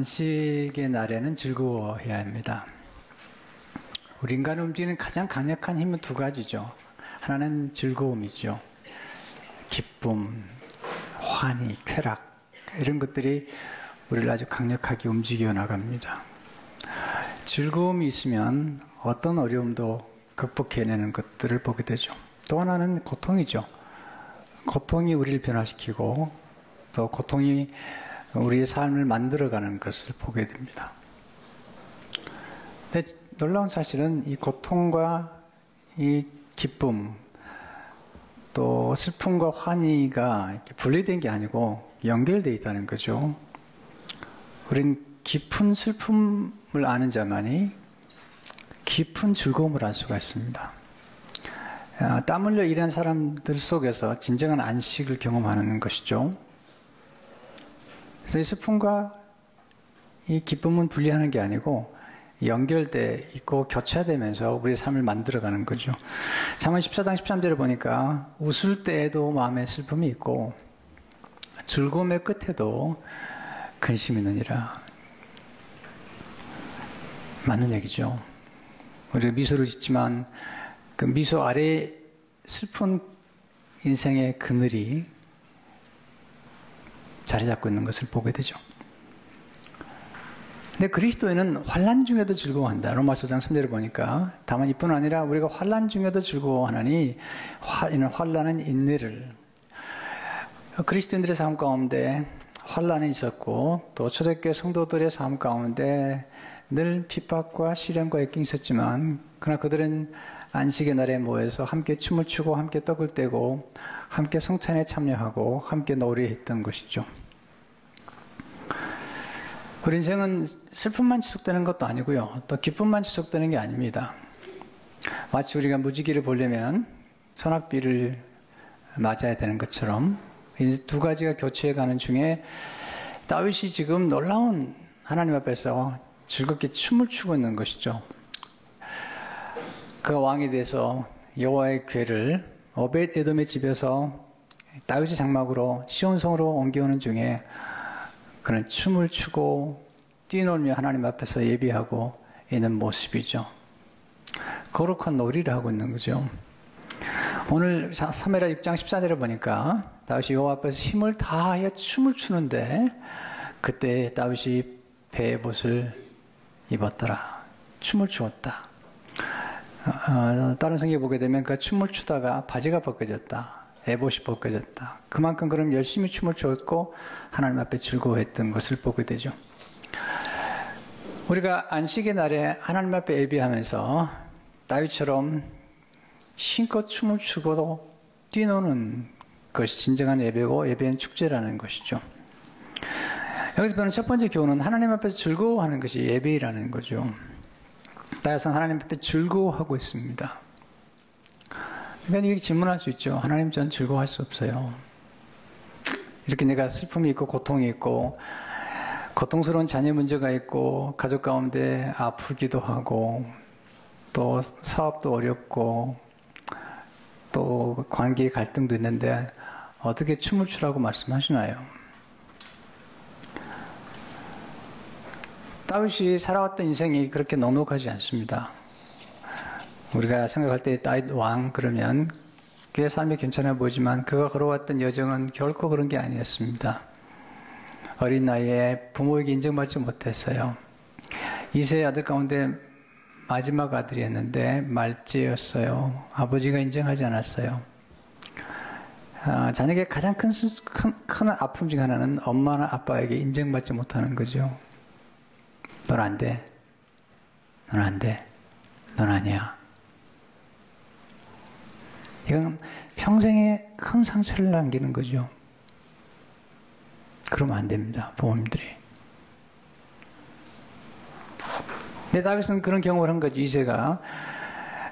안식의 날에는 즐거워해야 합니다. 우리 인간을 움직이는 가장 강력한 힘은 두 가지죠. 하나는 즐거움이죠. 기쁨, 환희, 쾌락 이런 것들이 우리를 아주 강력하게 움직여 나갑니다. 즐거움이 있으면 어떤 어려움도 극복해내는 것들을 보게 되죠. 또 하나는 고통이죠. 고통이 우리를 변화시키고 또 고통이 우리의 삶을 만들어가는 것을 보게 됩니다. 근데 놀라운 사실은 이 고통과 이 기쁨 또 슬픔과 환희가 분리된 게 아니고 연결되어 있다는 거죠. 우린 깊은 슬픔을 아는 자만이 깊은 즐거움을 알 수가 있습니다. 땀 흘려 일한 사람들 속에서 진정한 안식을 경험하는 것이죠. 그래서 이 슬픔과 이 기쁨은 분리하는 게 아니고 연결돼 있고 교차되면서 우리의 삶을 만들어가는 거죠. 잠언 14장 13절을 보니까 웃을 때에도 마음에 슬픔이 있고 즐거움의 끝에도 근심이 있느니라. 맞는 얘기죠. 우리가 미소를 짓지만 그 미소 아래에 슬픈 인생의 그늘이 자리 잡고 있는 것을 보게 되죠. 근데 그리스도인은 환난 중에도 즐거워한다. 로마서 5장 3절을 보니까 다만 이뿐 아니라 우리가 환난 중에도 즐거워하나니 이는 환난은 인내를. 그리스도인들의 삶 가운데 환난이 있었고 또 초대교회 성도들의 삶 가운데 늘 핍박과 시련과 역경이 있었지만 그러나 그들은 안식의 날에 모여서 함께 춤을 추고 함께 떡을 떼고 함께 성찬에 참여하고 함께 노래했던 것이죠. 우리 인생은 슬픔만 지속되는 것도 아니고요. 또 기쁨만 지속되는 게 아닙니다. 마치 우리가 무지개를 보려면 소낙비를 맞아야 되는 것처럼 이 두 가지가 교체해가는 중에 다윗이 지금 놀라운 하나님 앞에서 즐겁게 춤을 추고 있는 것이죠. 그가 왕이 돼서 여호와의 궤를 오벳 에돔의 집에서 다윗의 장막으로 시온성으로 옮겨오는 중에 그는 춤을 추고 뛰놀며 하나님 앞에서 예배하고 있는 모습이죠. 거룩한 놀이를 하고 있는 거죠. 오늘 사무엘하 6장 14절을 보니까 다윗이 여호와 앞에서 힘을 다하여 춤을 추는데 그때 다윗이 베옷을 입었더라. 춤을 추었다. 다른 성경에 보게 되면 그 춤을 추다가 바지가 벗겨졌다. 에봇이 벗겨졌다. 그만큼 그럼 열심히 춤을 추었고 하나님 앞에 즐거워했던 것을 보게 되죠. 우리가 안식의 날에 하나님 앞에 예배하면서 다윗처럼 신껏 춤을 추고도 뛰노는 것이 진정한 예배고 예배는 축제라는 것이죠. 여기서 배우는 첫 번째 교훈은 하나님 앞에서 즐거워하는 것이 예배라는 거죠. 다윗은 하나님 앞에 즐거워하고 있습니다. 그러니까 이렇게 질문할 수 있죠. 하나님, 전 즐거워할 수 없어요. 이렇게 내가 슬픔이 있고 고통이 있고 고통스러운 자녀 문제가 있고 가족 가운데 아프기도 하고 또 사업도 어렵고 또 관계의 갈등도 있는데 어떻게 춤을 추라고 말씀하시나요? 다윗이 살아왔던 인생이 그렇게 넉넉하지 않습니다. 우리가 생각할 때 다윗 왕 그러면 그의 삶이 괜찮아 보이지만 그가 걸어왔던 여정은 결코 그런 게 아니었습니다. 어린 나이에 부모에게 인정받지 못했어요. 이세의 아들 가운데 마지막 아들이었는데 말째였어요. 아버지가 인정하지 않았어요. 자녀에게 가장 큰 아픔 중 하나는 엄마나 아빠에게 인정받지 못하는 거죠. 넌 안 돼. 넌 안 돼. 넌 아니야. 이건 평생에 큰 상처를 남기는 거죠. 그러면 안 됩니다. 부모님들이. 근데 다윗은 그런 경험을 한 거죠. 이새가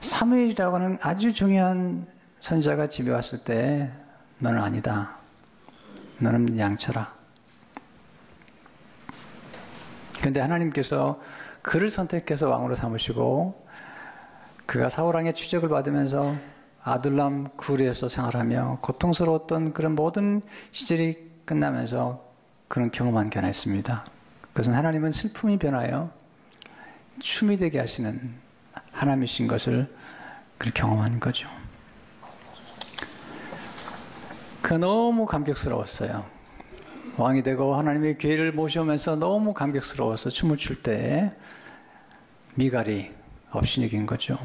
사무엘이라고 하는 아주 중요한 선지자가 집에 왔을 때 너는 아니다. 너는 양쳐라. 그런데 하나님께서 그를 선택해서 왕으로 삼으시고 그가 사울왕의 추적을 받으면서 아둘람 굴에서 생활하며 고통스러웠던 그런 모든 시절이 끝나면서 그런 경험한 게 하나 있습니다. 그것은 하나님은 슬픔이 변하여 춤이 되게 하시는 하나님이신 것을 그렇게 경험한 거죠. 그 너무 감격스러웠어요. 왕이 되고 하나님의 괴를 모셔오면서 너무 감격스러워서 춤을 출 때 미갈이 업신여긴 거죠.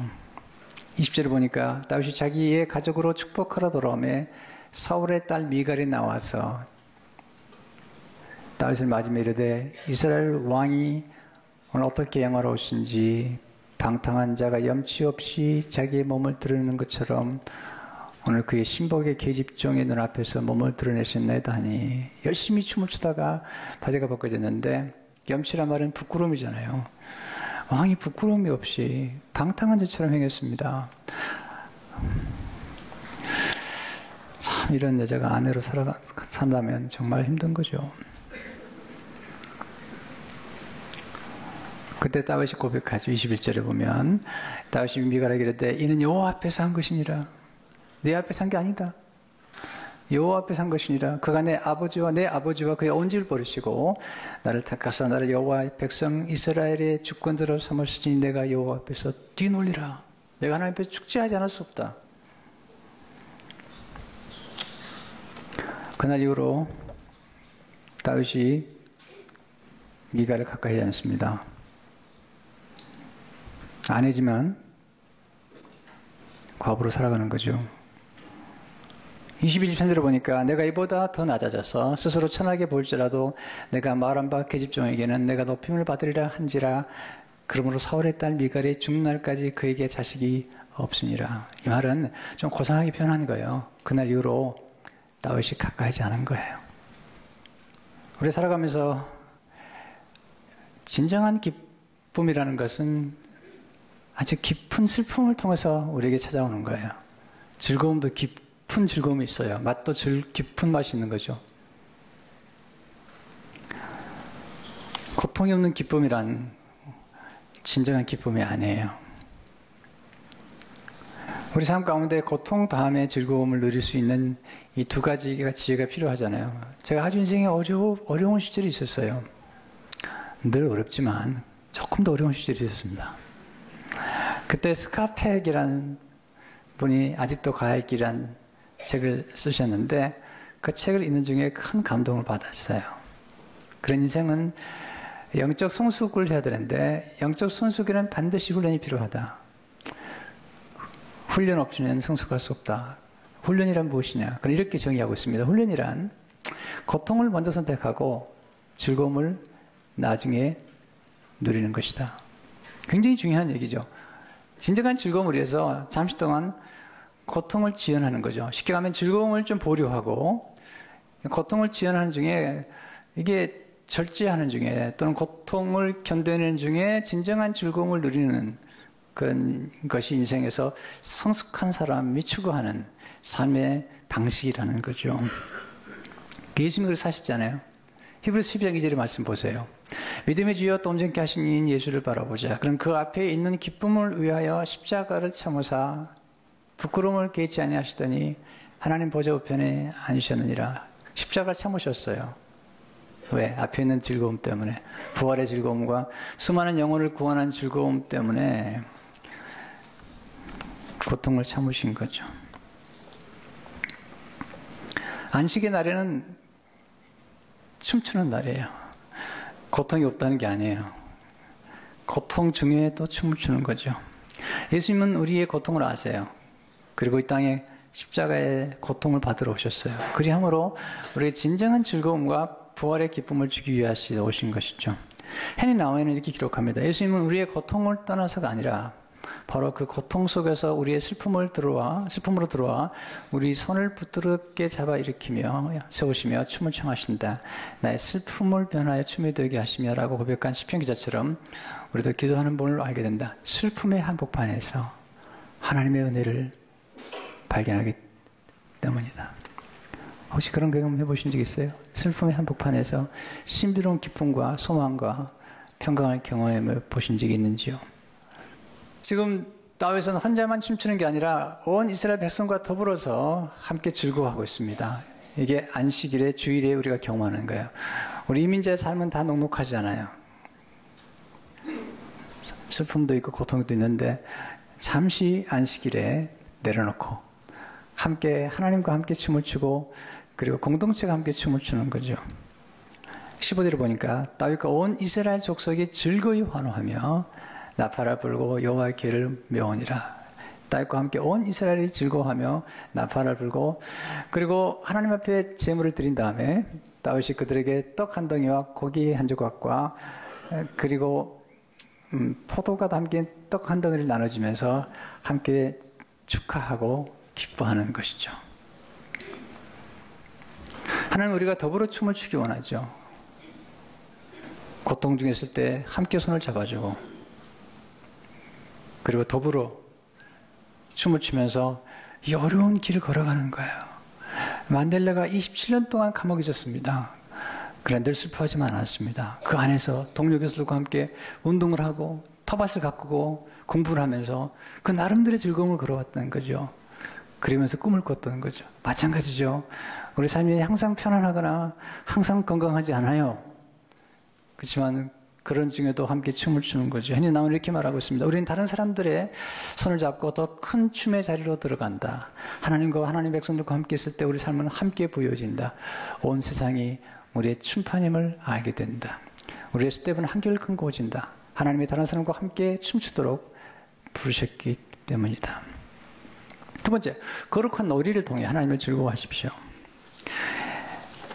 20절에 보니까 다윗이 자기의 가족으로 축복하러 돌아오매 사울의 딸 미갈이 나와서 다윗을 맞으며 이르되 이스라엘 왕이 오늘 어떻게 영화로 오신지 방탕한 자가 염치 없이 자기의 몸을 드러내는 것처럼 오늘 그의 신복의 계집종의 눈앞에서 몸을 드러내셨나이다 하니 열심히 춤을 추다가 바지가 벗겨졌는데 염치란 말은 부끄러움이잖아요. 왕이 부끄러움이 없이 방탕한 자처럼 행했습니다. 참 이런 여자가 아내로 산다면 정말 힘든 거죠. 그때 다윗이 고백하죠. 21절에 보면 다윗이 미갈에게 이르되 이는 여호와 앞에서 한 것이니라. 내 앞에서 한 게 아니다. 여호와 앞에서 한 것이니라. 그가 내 아버지와 그의 온 집을 버리시고 나를 택하사 나를 여호와의 백성 이스라엘의 주권자로 삼으시니 내가 여호와 앞에서 뛰놀리라. 내가 하나님 앞에서 축제하지 않을 수 없다. 그날 이후로 다윗이 미갈을 가까이 하지 않습니다. 아내지만 과부로 살아가는 거죠. 22절 3절을 보니까 내가 이보다 더 낮아져서 스스로 천하게 보일지라도 내가 말한 바 계집종에게는 내가 높임을 받으리라 한지라. 그러므로 사울의 딸 미갈이 죽는 날까지 그에게 자식이 없으니라. 이 말은 좀 고상하게 표현한 거예요. 그날 이후로 다윗이 가까이 하지 않은 거예요. 우리 살아가면서 진정한 기쁨이라는 것은 아주 깊은 슬픔을 통해서 우리에게 찾아오는 거예요. 즐거움도 깊은 즐거움이 있어요. 맛도 깊은 맛이 있는 거죠. 고통이 없는 기쁨이란 진정한 기쁨이 아니에요. 우리 삶 가운데 고통 다음에 즐거움을 누릴 수 있는 이 두 가지가 지혜가 필요하잖아요. 제가 아주 인생에 어려운 시절이 있었어요. 늘 어렵지만 조금 더 어려운 시절이 있었습니다. 그때 스카펙이라는 분이 아직도 가야 길이란 책을 쓰셨는데 그 책을 읽는 중에 큰 감동을 받았어요. 그런 인생은 영적 성숙을 해야 되는데 영적 성숙에는 반드시 훈련이 필요하다. 훈련 없이는 성숙할 수 없다. 훈련이란 무엇이냐? 그럼 이렇게 정의하고 있습니다. 훈련이란 고통을 먼저 선택하고 즐거움을 나중에 누리는 것이다. 굉장히 중요한 얘기죠. 진정한 즐거움을 위해서 잠시 동안 고통을 지연하는 거죠. 쉽게 가면 즐거움을 좀 보류하고 고통을 지연하는 중에 이게 절제하는 중에 또는 고통을 견뎌내는 중에 진정한 즐거움을 누리는 그런 것이 인생에서 성숙한 사람이 추구하는 삶의 방식이라는 거죠. 예수님이 그렇게 사셨잖아요. 히브리서 12장 2절의 말씀 보세요. 믿음의 주여 또 온전케 하신 이인 예수를 바라보자. 그럼 그 앞에 있는 기쁨을 위하여 십자가를 참으사 부끄러움을 개의치 아니하시더니 하나님 보좌 우편에 앉으셨느니라. 십자가를 참으셨어요. 왜? 앞에 있는 즐거움 때문에. 부활의 즐거움과 수많은 영혼을 구원한 즐거움 때문에 고통을 참으신 거죠. 안식의 날에는 춤추는 날이에요. 고통이 없다는 게 아니에요. 고통 중에 또 춤을 추는 거죠. 예수님은 우리의 고통을 아세요. 그리고 이 땅에 십자가의 고통을 받으러 오셨어요. 그리함으로 우리의 진정한 즐거움과 부활의 기쁨을 주기 위하여 오신 것이죠. 헨리 나우엔은 이렇게 기록합니다. 예수님은 우리의 고통을 떠나서가 아니라 바로 그 고통 속에서 우리의 슬픔으로 들어와 우리 손을 부드럽게 잡아 일으키며 세우시며 춤을 청하신다. 나의 슬픔을 변하여 춤이 되게 하시며 라고 고백한 시편 기자처럼 우리도 기도하는 분을 알게 된다. 슬픔의 한복판에서 하나님의 은혜를 발견하기 때문이다. 혹시 그런 경험 해보신 적 있어요? 슬픔의 한복판에서 신비로운 기쁨과 소망과 평강을 경험해 보신 적이 있는지요? 지금 다윗은 혼자만 춤추는 게 아니라 온 이스라엘 백성과 더불어서 함께 즐거워하고 있습니다. 이게 안식일에 주일에 우리가 경험하는 거예요. 우리 이민자의 삶은 다 녹록하지 않아요. 슬픔도 있고 고통도 있는데 잠시 안식일에 내려놓고 함께 하나님과 함께 춤을 추고 그리고 공동체가 함께 춤을 추는 거죠. 15절을 보니까 다윗과 온 이스라엘 족속이 즐거이 환호하며 나팔을 불고 여호와의 계를 메우니라. 다윗과 함께 온 이스라엘이 즐거워하며 나팔을 불고 그리고 하나님 앞에 제물을 드린 다음에 다윗이 그들에게 떡 한 덩이와 고기 한 조각과 그리고 포도가 담긴 떡 한 덩이를 나눠주면서 함께 축하하고 기뻐하는 것이죠. 하나님 우리가 더불어 춤을 추기 원하죠. 고통 중에 있을 때 함께 손을 잡아주고 그리고 더불어 춤을 추면서 이 어려운 길을 걸어가는 거예요. 만델라가 27년 동안 감옥에 있었습니다. 그런데 늘 슬퍼하지만 않았습니다. 그 안에서 동료 교수들과 함께 운동을 하고 터밭을 가꾸고 공부를 하면서 그 나름대로의 즐거움을 걸어왔다는 거죠. 그러면서 꿈을 꿨던 거죠. 마찬가지죠. 우리 삶이 항상 편안하거나 항상 건강하지 않아요. 그렇지만 그런 중에도 함께 춤을 추는 거죠. 흔히 나는 이렇게 말하고 있습니다. 우리는 다른 사람들의 손을 잡고 더 큰 춤의 자리로 들어간다. 하나님과 하나님 백성들과 함께 있을 때 우리 삶은 함께 보여진다. 온 세상이 우리의 춤판임을 알게 된다. 우리의 스텝은 한결 큰고진다. 하나님이 다른 사람과 함께 춤추도록 부르셨기 때문이다. 두 번째, 거룩한 놀이를 통해 하나님을 즐거워하십시오.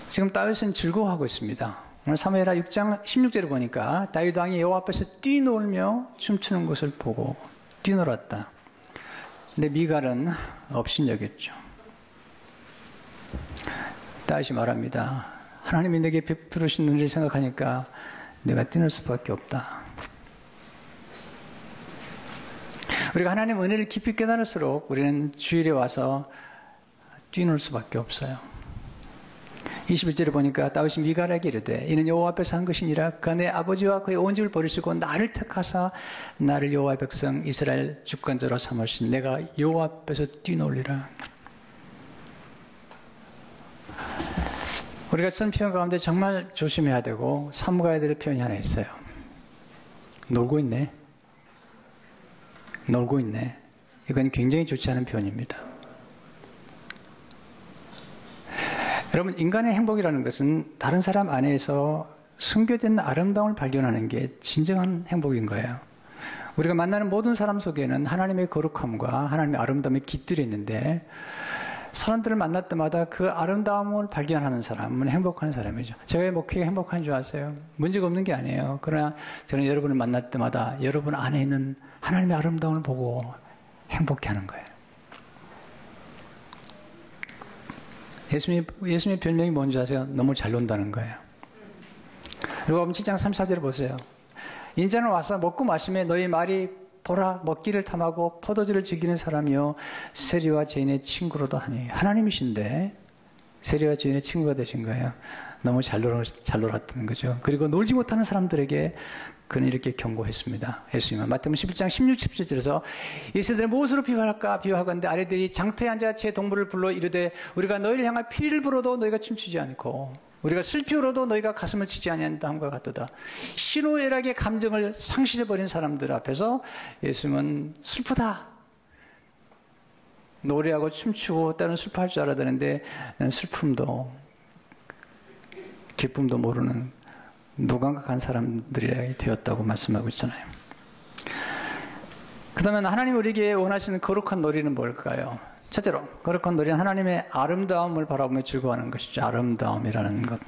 지금 다윗은 즐거워하고 있습니다. 오늘 사무엘하 6장 16절을 보니까 다윗 왕이 여호와 앞에서 뛰놀며 춤추는 것을 보고 뛰놀았다. 근데 미갈은 업신여겼죠. 다윗이 말합니다. 하나님이 내게 베푸신 은혜를 생각하니까 내가 뛰놀 수밖에 없다. 우리가 하나님 은혜를 깊이 깨달을수록 우리는 주일에 와서 뛰놀 수밖에 없어요. 21절을 보니까 다윗이 미갈에게 이르되 이는 여호와 앞에서 한 것이니라. 그가 내 아버지와 그의 온 집을 버리시고 나를 택하사 나를 여호와의 백성 이스라엘 주권자로 삼으신 내가 여호와 앞에서 뛰놀리라. 우리가 쓴 표현 가운데 정말 조심해야 되고 삼가야 될 표현이 하나 있어요. 놀고 있네. 놀고 있네. 이건 굉장히 좋지 않은 표현입니다. 여러분, 인간의 행복이라는 것은 다른 사람 안에서 숨겨진 아름다움을 발견하는 게 진정한 행복인 거예요. 우리가 만나는 모든 사람 속에는 하나님의 거룩함과 하나님의 아름다움이 깃들어 있는데 사람들을 만날 때마다 그 아름다움을 발견하는 사람은 행복한 사람이죠. 제가 왜 목회가 행복한 줄 아세요? 문제가 없는 게 아니에요. 그러나 저는 여러분을 만날 때마다 여러분 안에 있는 하나님의 아름다움을 보고 행복해하는 거예요. 예수님의 별명이 뭔지 아세요? 너무 잘 논다는 거예요. 그리고 7장 34절을 보세요. 인자는 와서 먹고 마시며 너희 말이 보라 먹기를 탐하고 포도주를 즐기는 사람이요 세리와 죄인의 친구로도 하니. 하나님이신데 세리와 죄인의 친구가 되신 거예요. 너무 잘 놀았다는 거죠. 그리고 놀지 못하는 사람들에게 그는 이렇게 경고했습니다. 예수님은 마태복음 11장 16, 17절에서 이 세대를 무엇으로 비유할까 비유하건대 아래들이 장터에 앉아 제 동물을 불러 이르되 우리가 너희를 향하여 피를 불어도 너희가 춤추지 않고 우리가 슬피 울어도 너희가 가슴을 치지 아니한다 함과 같도다. 희노애락의 감정을 상실해버린 사람들 앞에서 예수님은 슬프다. 노래하고 춤추고 때로는 슬퍼할 줄 알아야 되는데 슬픔도 기쁨도 모르는 무감각한 사람들이 되었다고 말씀하고 있잖아요. 그 다음에 하나님 우리에게 원하시는 거룩한 놀이는 뭘까요? 첫째로 거룩한 놀이는 하나님의 아름다움을 바라보며 즐거워하는 것이죠. 아름다움이라는 것.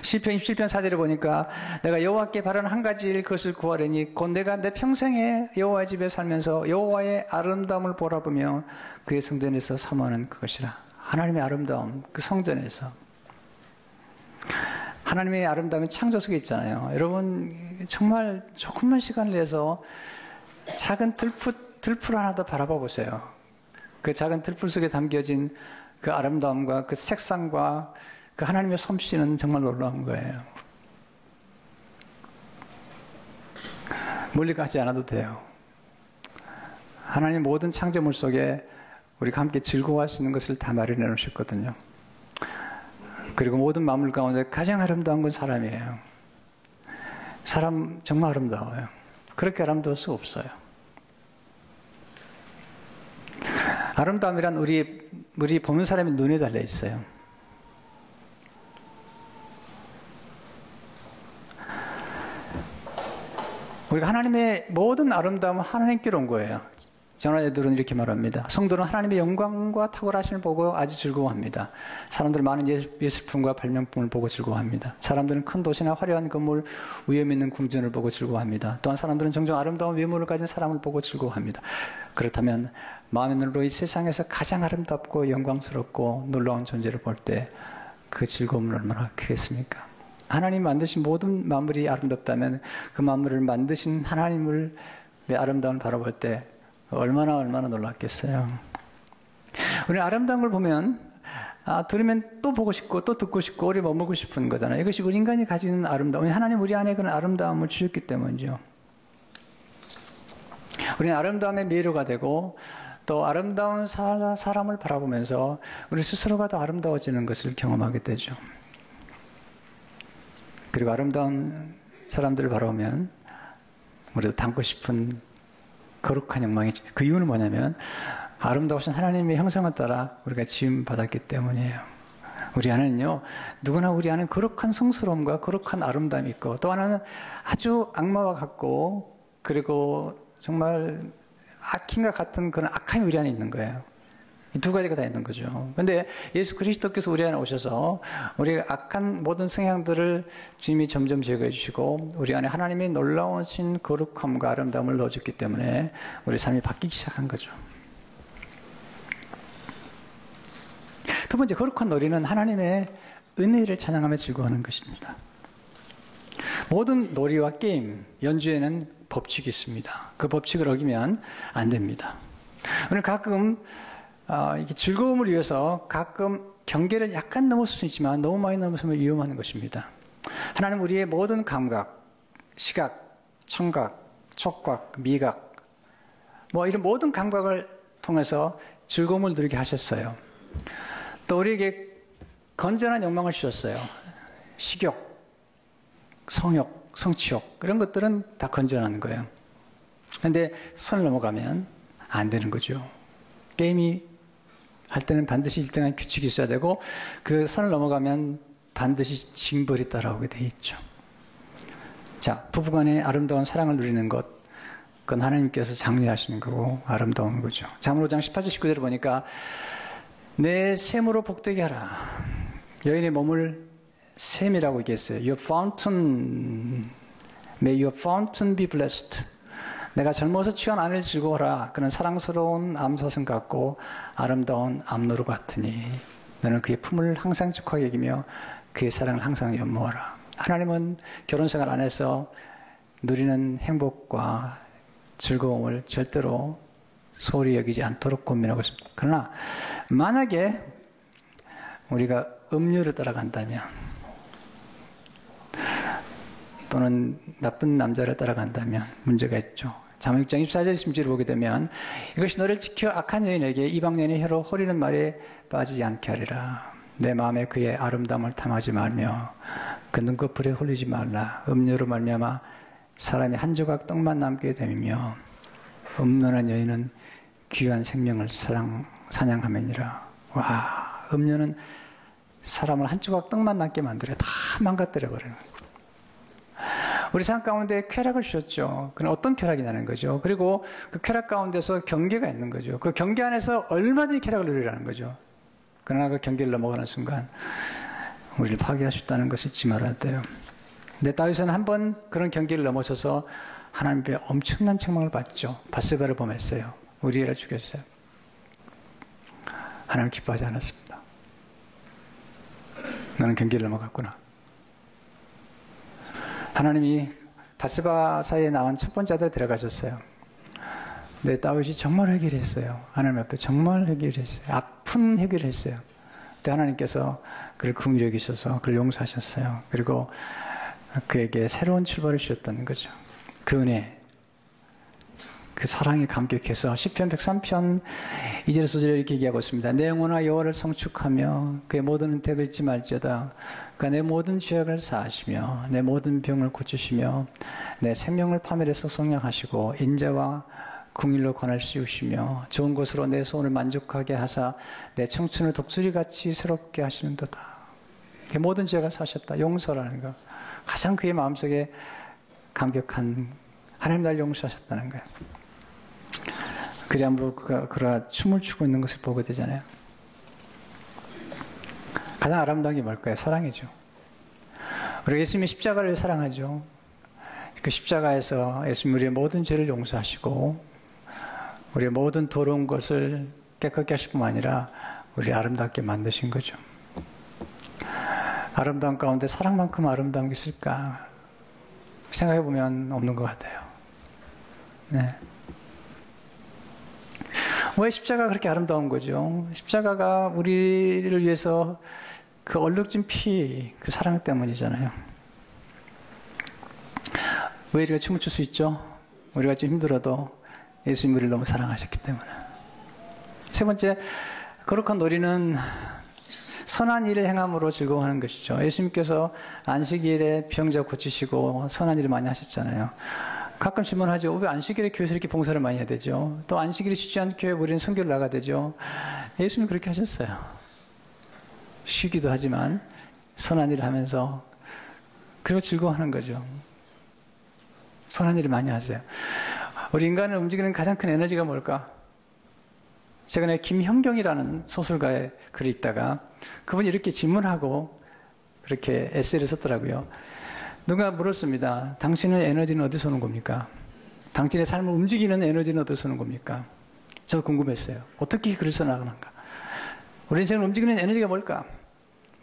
시편 27편 4절을 보니까 내가 여호와께 바라는 한 가지 일 그것을 구하려니 곧 내가 내 평생에 여호와의 집에 살면서 여호와의 아름다움을 바라보며 그의 성전에서 사모하는 그것이라. 하나님의 아름다움, 그 성전에서. 하나님의 아름다움이 창조 속에 있잖아요. 여러분 정말 조금만 시간을 내서 작은 들풀 하나 더 바라봐 보세요. 그 작은 들풀 속에 담겨진 그 아름다움과 그 색상과 그 하나님의 솜씨는 정말 놀라운 거예요. 멀리 가지 않아도 돼요. 하나님 모든 창조물 속에 우리가 함께 즐거워할 수 있는 것을 다 마련해 놓으셨거든요. 그리고 모든 만물 가운데 가장 아름다운 건 사람이에요. 사람 정말 아름다워요. 그렇게 아름다울 수 없어요. 아름다움이란 우리 보는 사람의 눈에 달려 있어요. 우리가 하나님의 모든 아름다움은 하나님께로 온 거예요. 전화자들은 이렇게 말합니다. 성도는 하나님의 영광과 탁월하심을 보고 아주 즐거워합니다. 사람들은 많은 예술품과 발명품을 보고 즐거워합니다. 사람들은 큰 도시나 화려한 건물, 위험 있는 궁전을 보고 즐거워합니다. 또한 사람들은 종종 아름다운 외모를 가진 사람을 보고 즐거워합니다. 그렇다면 마음의 눈으로 이 세상에서 가장 아름답고 영광스럽고 놀라운 존재를 볼 때 그 즐거움은 얼마나 크겠습니까? 하나님 만드신 모든 만물이 아름답다면 그 만물을 만드신 하나님의 아름다움을 바라볼 때 얼마나 놀랐겠어요. 우리 아름다운 걸 보면 들으면 또 보고 싶고 또 듣고 싶고 오래 머물고 싶은 거잖아요. 이것이 우리 인간이 가지고 있는 아름다움. 하나님 우리 안에 그런 아름다움을 주셨기 때문이죠. 우리는 아름다움의 미로가 되고 또 아름다운 사람을 바라보면서 우리 스스로가 더 아름다워지는 것을 경험하게 되죠. 그리고 아름다운 사람들을 바라보면 우리도 닮고 싶은 거룩한 욕망이죠. 그 이유는 뭐냐면 아름다우신 하나님의 형상을 따라 우리가 지음 받았기 때문이에요. 우리 안에는요, 누구나 우리 안에 거룩한 성스러움과 거룩한 아름다움이 있고 또 하나는 아주 악마와 같고 그리고 정말 악인과 같은 그런 악함이 우리 안에 있는 거예요. 이 두 가지가 다 있는 거죠. 그런데 예수 그리스도께서 우리 안에 오셔서 우리가 악한 모든 성향들을 주님이 점점 제거해 주시고 우리 안에 하나님의 놀라우신 거룩함과 아름다움을 넣어줬기 때문에 우리 삶이 바뀌기 시작한 거죠. 두 번째, 거룩한 놀이는 하나님의 은혜를 찬양하며 즐거워하는 것입니다. 모든 놀이와 게임, 연주에는 법칙이 있습니다. 그 법칙을 어기면 안 됩니다. 오늘 가끔 이게 즐거움을 위해서 가끔 경계를 약간 넘을 수 있지만 너무 많이 넘으면 위험한 것입니다. 하나님 우리의 모든 감각, 시각, 청각, 촉각, 미각 이런 모든 감각을 통해서 즐거움을 누리게 하셨어요. 또 우리에게 건전한 욕망을 주셨어요. 식욕, 성욕, 성취욕 이런 것들은 다 건전한 거예요. 그런데 선을 넘어가면 안 되는 거죠. 게임이 할 때는 반드시 일정한 규칙이 있어야 되고 그 선을 넘어가면 반드시 징벌이 따라오게 돼 있죠. 자, 부부간의 아름다운 사랑을 누리는 것, 그건 하나님께서 장려하시는 거고 아름다운 거죠. 잠언 5장 18절 19절을 보니까 내 샘으로 복되게 하라. 여인의 몸을 샘이라고 얘기했어요. Your fountain, may your fountain be blessed. 내가 젊어서 취한 아내를 즐거워하라. 그는 사랑스러운 암사슴 같고 아름다운 암노루 같으니 너는 그의 품을 항상 축하게 여기며 그의 사랑을 항상 연모하라. 하나님은 결혼생활 안에서 누리는 행복과 즐거움을 절대로 소홀히 여기지 않도록 고민하고 있습니다. 그러나 만약에 우리가 음료를 따라간다면 또는 나쁜 남자를 따라간다면 문제가 있죠. 잠언 6장 24절 26절을 보게 되면 이것이 너를 지켜 악한 여인에게 이방 여인의 혀로 허리는 말에 빠지지 않게 하리라. 내 마음에 그의 아름다움을 탐하지 말며 그 눈꺼풀에 홀리지 말라. 음료로 말미암아 사람이 한 조각 떡만 남게 되며 음란한 여인은 귀한 생명을 사냥하매니라. 와, 음료는 사람을 한 조각 떡만 남게 만들어 다 망가뜨려 버려요. 우리 삶 가운데 쾌락을 주셨죠. 그건 어떤 쾌락이냐는 거죠. 그리고 그 쾌락 가운데서 경계가 있는 거죠. 그 경계 안에서 얼마든지 쾌락을 누리라는 거죠. 그러나 그 경계를 넘어가는 순간 우리를 파괴하셨다는 것을 잊지 말아야 돼요. 근데 다윗은 한번 그런 경계를 넘어서서 하나님의 엄청난 책망을 받죠. 밧세바를 범했어요. 우리엘을 죽였어요. 하나님 기뻐하지 않았습니다. 너는 경계를 넘어갔구나. 하나님이 밧세바 사이에 나온 첫 번째 아들 데려가셨어요. 근데 다윗이 정말 회개를 했어요. 하나님 앞에 정말 회개를 했어요. 아픈 회개를 했어요. 그때 하나님께서 그를 긍휼히 여기셔서 그를 용서하셨어요. 그리고 그에게 새로운 출발을 주셨다는 거죠. 그 그 사랑에 감격해서 시편 103편 2절 소절에 이렇게 얘기하고 있습니다. 내 영혼아 여호와를 성축하며 그의 모든 은택을 잊지 말지어다. 그가 내 모든 죄악을 사하시며 내 모든 병을 고치시며 내 생명을 파멸해서 성량하시고 인자와 궁일로 관을 씌우시며 좋은 것으로 내 소원을 만족하게 하사 내 청춘을 독수리같이 새롭게 하시는도다. 모든 죄악을 사셨다. 용서라는 거. 가장 그의 마음속에 감격한 하나님 날 용서하셨다는 거예요. 그래야말로 그가 춤을 추고 있는 것을 보게 되잖아요. 가장 아름다운 게 뭘까요? 사랑이죠. 우리가 예수님의 십자가를 사랑하죠. 그 십자가에서 예수님 우리의 모든 죄를 용서하시고 우리의 모든 더러운 것을 깨끗게 하실 뿐만 아니라 우리를 아름답게 만드신 거죠. 아름다운 가운데 사랑만큼 아름다운 게 있을까? 생각해 보면 없는 것 같아요. 네. 왜 십자가가 그렇게 아름다운 거죠? 십자가가 우리를 위해서 그 얼룩진 피, 그 사랑 때문이잖아요. 왜 우리가 춤을 출 수 있죠? 우리가 좀 힘들어도 예수님 우리를 너무 사랑하셨기 때문에. 세 번째, 거룩한 놀이는 선한 일을 행함으로 즐거워하는 것이죠. 예수님께서 안식일에 병자 고치시고 선한 일을 많이 하셨잖아요. 가끔 질문하죠. 왜 안식일에 교회에서 이렇게 봉사를 많이 해야 되죠? 또 안식일에 쉬지 않게 우리는 선교를 나가야 되죠? 예수님 그렇게 하셨어요. 쉬기도 하지만 선한 일을 하면서 그리고 즐거워하는 거죠. 선한 일을 많이 하세요. 우리 인간을 움직이는 가장 큰 에너지가 뭘까? 최근에 김형경이라는 소설가의 글을 읽다가 그분이 이렇게 질문하고 그렇게 에세이를 썼더라고요. 누가 물었습니다. 당신의 에너지는 어디서 오는 겁니까? 당신의 삶을 움직이는 에너지는 어디서 오는 겁니까? 저도 궁금했어요. 어떻게 글을 써나가는가? 우리 인생을 움직이는 에너지가 뭘까?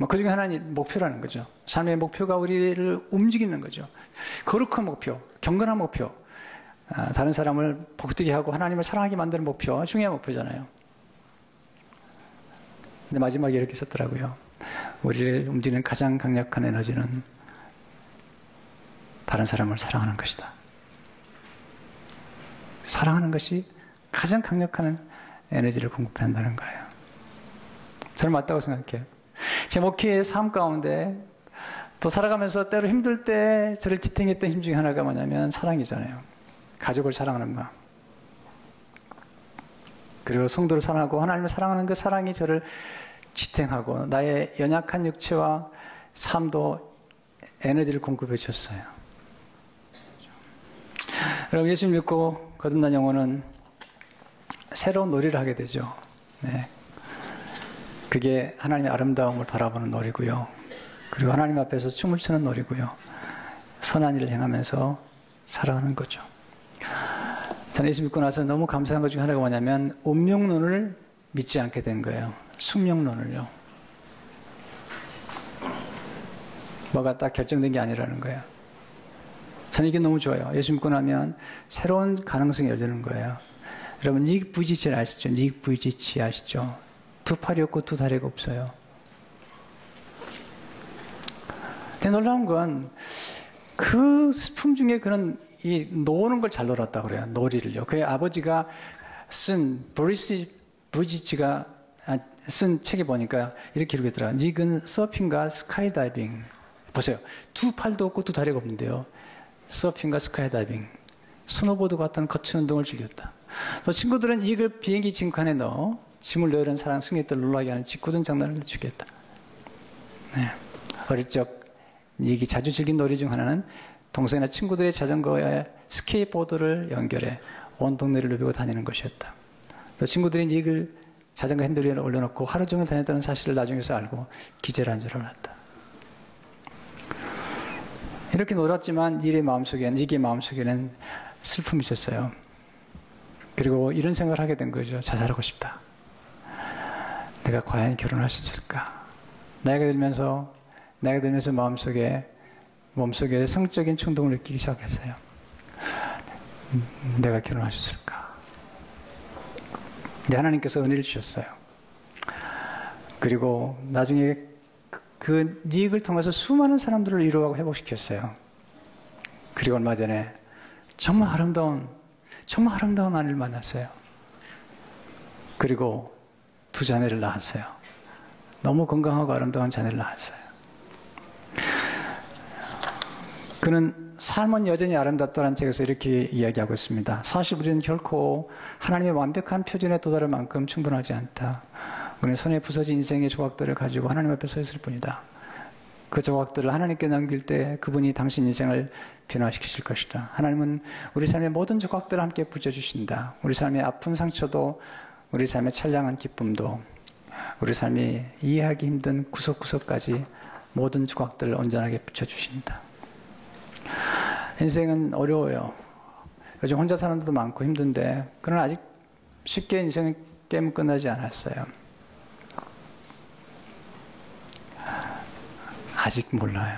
그 중에 하나는 목표라는 거죠. 삶의 목표가 우리를 움직이는 거죠. 거룩한 목표, 경건한 목표, 다른 사람을 복되게 하고 하나님을 사랑하게 만드는 목표, 중요한 목표잖아요. 근데 마지막에 이렇게 썼더라고요. 우리를 움직이는 가장 강력한 에너지는 다른 사람을 사랑하는 것이다. 사랑하는 것이 가장 강력한 에너지를 공급한다는 거예요. 저는 맞다고 생각해요. 제 목회의 삶 가운데 또 살아가면서 때로 힘들 때 저를 지탱했던 힘 중에 하나가 뭐냐면 사랑이잖아요. 가족을 사랑하는 마음. 그리고 성도를 사랑하고 하나님을 사랑하는 그 사랑이 저를 지탱하고 나의 연약한 육체와 삶도 에너지를 공급해 줬어요. 여러분 예수 믿고 거듭난 영혼은 새로운 놀이를 하게 되죠. 네. 그게 하나님의 아름다움을 바라보는 놀이고요. 그리고 하나님 앞에서 춤을 추는 놀이고요. 선한 일을 행하면서 살아가는 거죠. 저는 예수 믿고 나서 너무 감사한 것 중에 하나가 뭐냐면 운명론을 믿지 않게 된 거예요. 숙명론을요. 뭐가 딱 결정된 게 아니라는 거예요. 저는 이게 너무 좋아요. 예수 믿고 나면 새로운 가능성이 열리는 거예요. 여러분 닉 부이지치 아시죠? 닉 부이지치 아시죠? 두 팔이 없고 두 다리가 없어요. 근데 놀라운 건 그 스품 중에 그는 이 노는 걸 잘 놀았다 그래요. 놀이를요. 그의 아버지가 쓴 보리스 부이지치가 쓴 책에 보니까 이렇게 기록했더라. 닉은 서핑과 스카이다이빙. 보세요. 두 팔도 없고 두 다리가 없는데요. 서핑과 스카이다이빙. 스노보드 같은 거친 운동을 즐겼다. 또 친구들은 이걸 비행기 짐칸에 넣어 짐을 넣으려는 사람 승객들 놀라게 하는 짓궂은 장난을 주겠다. 네. 어릴 적 이게 자주 즐긴 놀이 중 하나는 동생이나 친구들의 자전거에 스케이트보드를 연결해 온 동네를 누비고 다니는 것이었다. 또 친구들이 이걸 자전거 핸들 위에 올려놓고 하루 종일 다녔다는 사실을 나중에서 알고 기절한 줄 알았다. 이렇게 놀았지만 이게 마음속에는 슬픔이 있었어요. 그리고 이런 생각을 하게 된 거죠. 자살하고 싶다. 내가 과연 결혼할 수 있을까? 나이가 들면서 몸속에 성적인 충동을 느끼기 시작했어요. 내가 결혼할 수 있을까? 근데 하나님께서 은혜를 주셨어요. 그리고 나중에 그 닉을 통해서 수많은 사람들을 위로하고 회복시켰어요. 그리고 얼마 전에 정말 아름다운 정말 아름다운 아내를 만났어요. 그리고 2자녀를 낳았어요. 너무 건강하고 아름다운 자녀를 낳았어요. 그는 삶은 여전히 아름답다는 책에서 이렇게 이야기하고 있습니다. 사실 우리는 결코 하나님의 완벽한 표준에 도달할 만큼 충분하지 않다. 우리는 손에 부서진 인생의 조각들을 가지고 하나님 앞에 서 있을 뿐이다. 그 조각들을 하나님께 남길 때 그분이 당신 인생을 변화시키실 것이다. 하나님은 우리 삶의 모든 조각들을 함께 붙여주신다. 우리 삶의 아픈 상처도, 우리 삶의 찬양한 기쁨도, 우리 삶이 이해하기 힘든 구석구석까지 모든 조각들을 온전하게 붙여주신다. 인생은 어려워요. 요즘 혼자 사는 데도 많고 힘든데, 그러나 아직 쉽게 인생 게임은 끝나지 않았어요. 아직 몰라요.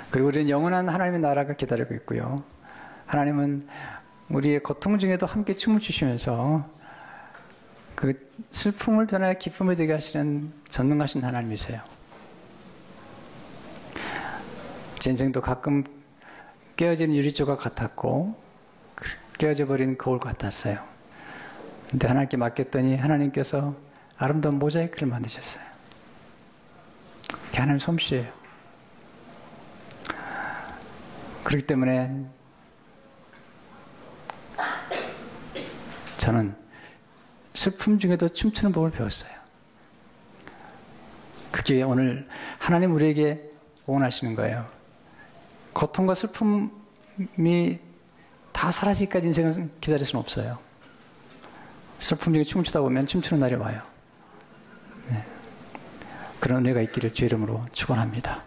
그리고 우리는 영원한 하나님의 나라가 기다리고 있고요. 하나님은 우리의 고통 중에도 함께 춤을 추시면서 그 슬픔을 변화해 기쁨이 되게 하시는 전능하신 하나님이세요. 제 인생도 가끔 깨어진 유리조각 같았고 깨어져 버린 거울 같았어요. 근데 하나님께 맡겼더니 하나님께서 아름다운 모자이크를 만드셨어요. 그게 하나님의 솜씨예요. 그렇기 때문에 저는 슬픔 중에도 춤추는 법을 배웠어요. 그게 오늘 하나님 우리에게 원하시는 거예요. 고통과 슬픔이 다 사라지기까지 인생은 기다릴 수는 없어요. 슬픔 중에 춤을 추다 보면 춤추는 날이 와요. 네. 그런 은혜가 있기를 주의 이름으로 축원합니다.